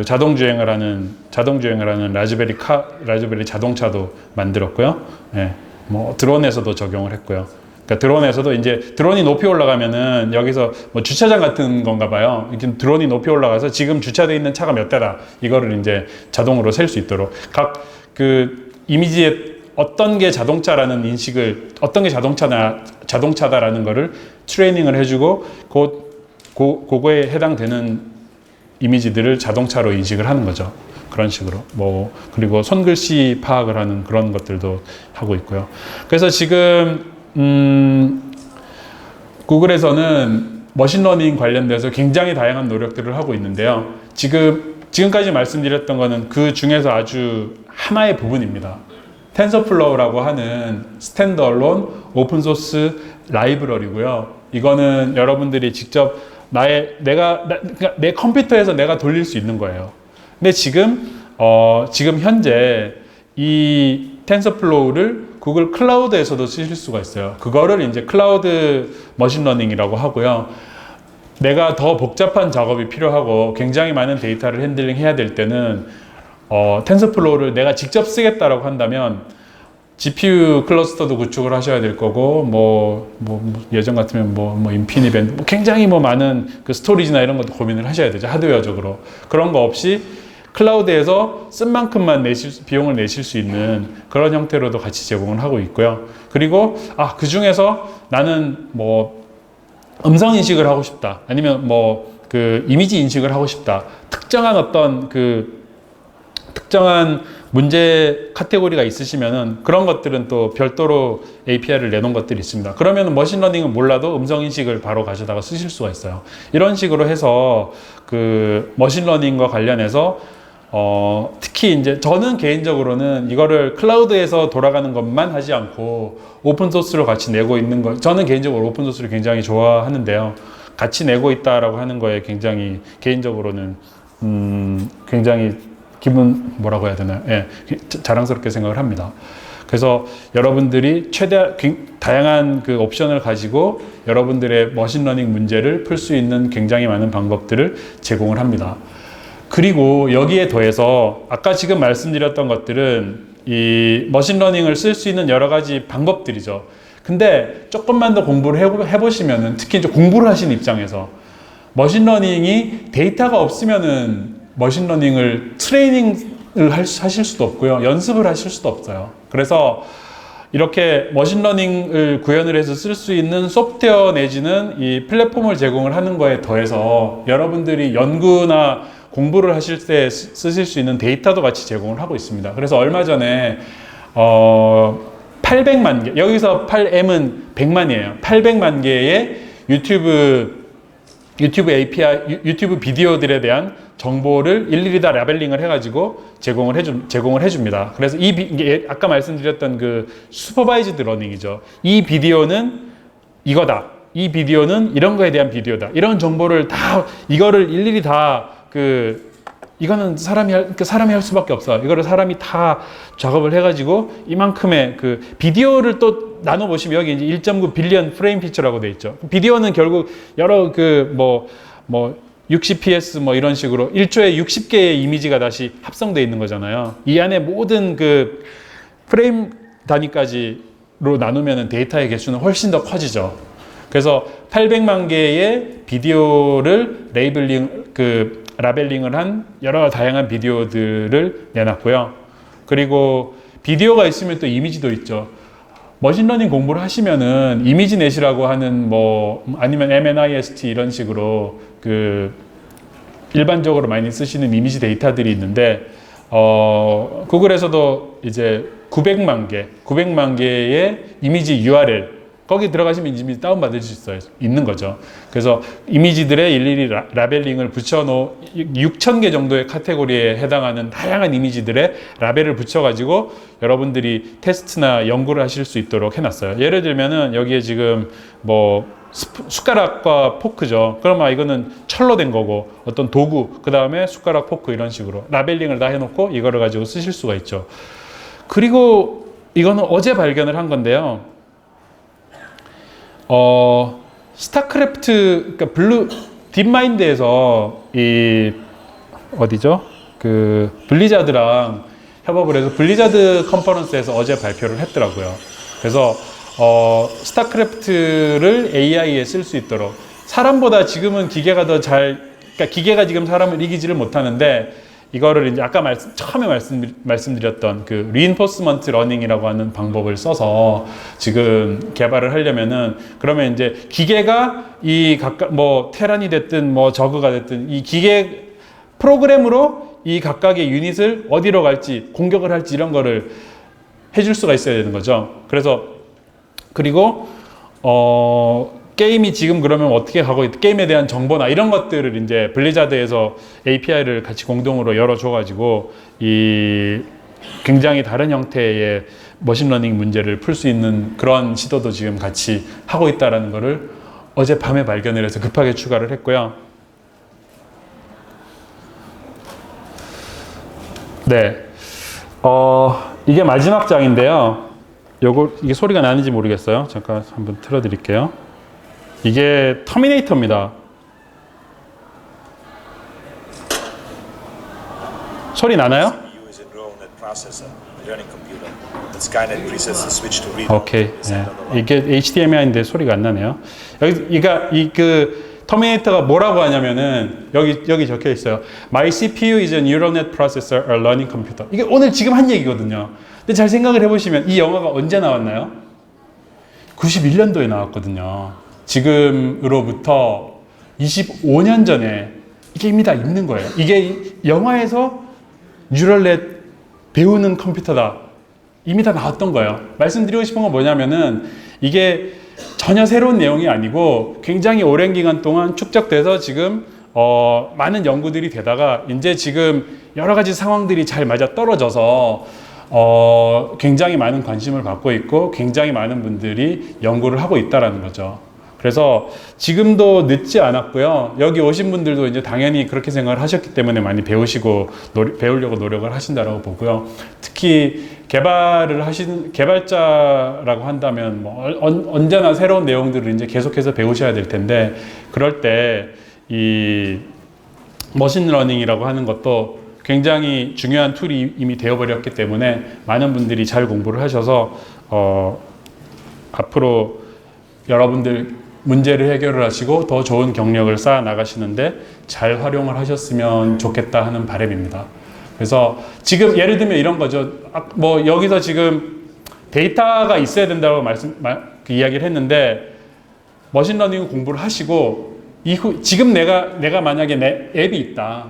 자동 주행을 하는 라즈베리 자동차도 만들었고요. 뭐 드론에서도 적용을 했고요. 그러니까 드론에서도 이제 드론이 높이 올라가면은 여기서 뭐 주차장 같은 건가 봐요. 이렇게 드론이 높이 올라가서 지금 주차되어 있는 차가 몇 대다. 이거를 이제 자동으로 셀 수 있도록 각 이미지에 어떤 게 자동차라는 인식을 어떤 게 자동차다라는 거를 트레이닝을 해주고 그거에 해당되는 이미지들을 자동차로 인식을 하는 거죠. 그런 식으로. 그리고 손글씨 파악을 하는 그런 것들도 하고 있고요. 그래서 지금, 구글에서는 머신러닝 관련돼서 굉장히 다양한 노력들을 하고 있는데요. 지금까지 말씀드렸던 거는 그 중에서 아주 하나의 부분입니다. 텐서플로우라고 하는 스탠드얼론 오픈소스 라이브러리고요. 이거는 여러분들이 직접 그러니까 내 컴퓨터에서 내가 돌릴 수 있는 거예요. 근데 지금 현재 이 텐서플로우를 구글 클라우드에서도 쓰실 수가 있어요. 그거를 이제 클라우드 머신러닝이라고 하고요. 내가 더 복잡한 작업이 필요하고 굉장히 많은 데이터를 핸들링 해야 될 때는 텐서플로우를 내가 직접 쓰겠다라고 한다면 GPU 클러스터도 구축을 하셔야 될 거고, 예전 같으면 인피니밴드, 굉장히 많은 스토리지나 이런 것도 고민을 하셔야 되죠. 하드웨어적으로. 그런 거 없이 클라우드에서 쓴 만큼만 비용을 내실 수 있는 그런 형태로도 같이 제공을 하고 있고요. 그리고, 그 중에서 나는 음성 인식을 하고 싶다. 아니면 이미지 인식을 하고 싶다. 특정한 문제 카테고리가 있으시면은 그런 것들은 또 별도로 API를 내놓은 것들이 있습니다. 그러면 머신러닝은 몰라도 음성인식을 바로 가져다가 쓰실 수가 있어요. 이런 식으로 해서 머신러닝과 관련해서 특히 이제 저는 개인적으로는 이거를 클라우드에서 돌아가는 것만 하지 않고 오픈소스로 같이 내고 있는 거, 저는 개인적으로 오픈소스를 굉장히 좋아하는데요. 같이 내고 있다라고 하는 거에 굉장히 개인적으로는 굉장히 뭐라고 해야 되나요? 자랑스럽게 생각을 합니다. 그래서 여러분들이 다양한 옵션을 가지고 여러분들의 머신러닝 문제를 풀 수 있는 굉장히 많은 방법들을 제공을 합니다. 그리고 여기에 더해서 아까 지금 말씀드렸던 것들은 이 머신러닝을 쓸 수 있는 여러 가지 방법들이죠. 근데 조금만 더 공부를 해보시면은, 특히 이제 공부를 하시는 입장에서 머신러닝이 데이터가 없으면은 머신러닝을 트레이닝을 하실 수도 없고요. 연습을 하실 수도 없어요. 그래서 이렇게 머신러닝을 구현을 해서 쓸 수 있는 소프트웨어 내지는 이 플랫폼을 제공을 하는 거에 더해서 여러분들이 연구나 공부를 하실 때 쓰실 수 있는 데이터도 같이 제공을 하고 있습니다. 그래서 얼마 전에 800만 개, 여기서 8M은 100만이에요. 800만 개의 유튜브 API, 유튜브 비디오들에 대한 정보를 일일이 다 라벨링을 해가지고 제공을 해줍니다. 그래서 이게 아까 말씀드렸던 슈퍼바이즈드 러닝이죠. 이 비디오는 이거다. 이 비디오는 이런 거에 대한 비디오다. 이런 정보를 이거를 일일이 다 이거는 사람이 할 수밖에 없어. 이거를 사람이 다 작업을 해가지고 이만큼의 그 비디오를 또 나눠보시면 여기 이제 1.9 빌리언 프레임 피처라고 돼 있죠. 비디오는 결국 여러 60ps 뭐 이런 식으로 1초에 60개의 이미지가 다시 합성되어 있는 거잖아요. 이 안에 모든 그 프레임 단위까지로 나누면 데이터의 개수는 훨씬 더 커지죠. 그래서 800만 개의 비디오를 라벨링을 한 여러 다양한 비디오들을 내놨고요. 그리고 비디오가 있으면 또 이미지도 있죠. 머신러닝 공부를 하시면은 이미지넷이라고 하는 아니면 MNIST 이런 식으로 일반적으로 많이 쓰시는 이미지 데이터들이 있는데 구글에서도 이제 900만 개의 이미지 URL 거기 들어가시면 이미지 다운받으실 수 있는 거죠. 그래서 이미지들의 일일이 라벨링을 붙여놓은 6,000개 정도의 카테고리에 해당하는 다양한 이미지들의 라벨을 붙여가지고 여러분들이 테스트나 연구를 하실 수 있도록 해놨어요. 예를 들면은 여기에 지금 숟가락과 포크죠. 그러면 이거는 철로 된 거고 어떤 도구, 그 다음에 숟가락, 포크 이런 식으로 라벨링을 다 해놓고 이거를 가지고 쓰실 수가 있죠. 그리고 이거는 어제 발견을 한 건데요. 스타크래프트, 그러니까 딥마인드에서 블리자드랑 협업을 해서 블리자드 컨퍼런스에서 어제 발표를 했더라고요. 그래서 스타크래프트를 AI에 쓸 수 있도록 사람보다 지금은 기계가 그러니까 기계가 지금 사람을 이기지를 못하는데 이거를 이제 아까 처음에 말씀드렸던 그 리인포스먼트 러닝이라고 하는 방법을 써서 지금 개발을 하려면은 그러면 이제 기계가 테란이 됐든 저그가 됐든 이 기계 프로그램으로 이 각각의 유닛을 어디로 갈지 공격을 할지 이런 거를 해줄 수가 있어야 되는 거죠. 그리고 게임이 지금 그러면 어떻게 가고 게임에 대한 정보나 이런 것들을 이제 블리자드에서 API를 같이 공동으로 열어줘가지고 굉장히 다른 형태의 머신러닝 문제를 풀 수 있는 그런 시도도 지금 같이 하고 있다는 거를 어젯밤에 발견을 해서 급하게 추가를 했고요. 네. 이게 마지막 장인데요. 이게 소리가 나는지 모르겠어요. 잠깐 한번 틀어드릴게요. 이게 터미네이터입니다. 소리 나나요? 오케이. 네. 이게 HDMI인데 소리가 안 나네요. 터미네이터가 뭐라고 하냐면은 여기 적혀 있어요. My CPU is a neural net processor, a learning computer. 이게 오늘 지금 한 얘기거든요. 근데 잘 생각을 해보시면 이 영화가 언제 나왔나요? 91년도에 나왔거든요. 지금으로부터 25년 전에 이게 이미 다 있는 거예요. 이게 영화에서 뉴럴넷 배우는 컴퓨터다. 이미 다 나왔던 거예요. 말씀드리고 싶은 건 뭐냐면은 이게 전혀 새로운 내용이 아니고 굉장히 오랜 기간 동안 축적돼서 지금 많은 연구들이 되다가 이제 지금 여러 가지 상황들이 잘 맞아 떨어져서 굉장히 많은 관심을 받고 있고 굉장히 많은 분들이 연구를 하고 있다라는 거죠. 그래서 지금도 늦지 않았고요. 여기 오신 분들도 이제 당연히 그렇게 생각을 하셨기 때문에 많이 배우시고 배우려고 노력을 하신다라고 보고요. 특히 개발자라고 한다면 언제나 새로운 내용들을 이제 계속해서 배우셔야 될 텐데 그럴 때 이 머신러닝이라고 하는 것도 굉장히 중요한 툴이 이미 되어버렸기 때문에 많은 분들이 잘 공부를 하셔서 앞으로 여러분들 문제를 해결을 하시고 더 좋은 경력을 쌓아 나가시는데 잘 활용을 하셨으면 좋겠다 하는 바람입니다. 그래서 지금 예를 들면 이런 거죠. 여기서 지금 데이터가 있어야 된다고 이야기를 했는데 머신러닝 공부를 하시고 지금 내가 만약에 내 앱이 있다.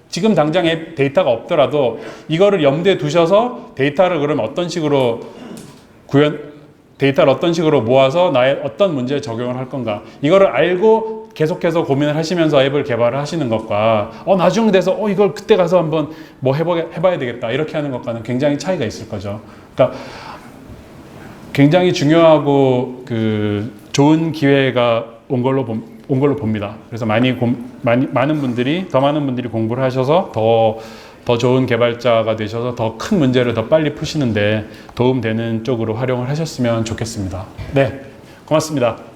지금 당장 앱 데이터가 없더라도 이거를 염두에 두셔서 데이터를 그러면 데이터를 어떤 식으로 모아서 나의 어떤 문제에 적용을 할 건가. 이거를 알고 계속해서 고민을 하시면서 앱을 개발을 하시는 것과 나중에 돼서 이걸 그때 가서 한번 해봐야 되겠다. 이렇게 하는 것과는 굉장히 차이가 있을 거죠. 그러니까 굉장히 중요하고 좋은 기회가 온 온 걸로 봅니다. 그래서 많은 분들이 공부를 하셔서 더 좋은 개발자가 되셔서 더 큰 문제를 더 빨리 푸시는데 도움되는 쪽으로 활용을 하셨으면 좋겠습니다. 네, 고맙습니다.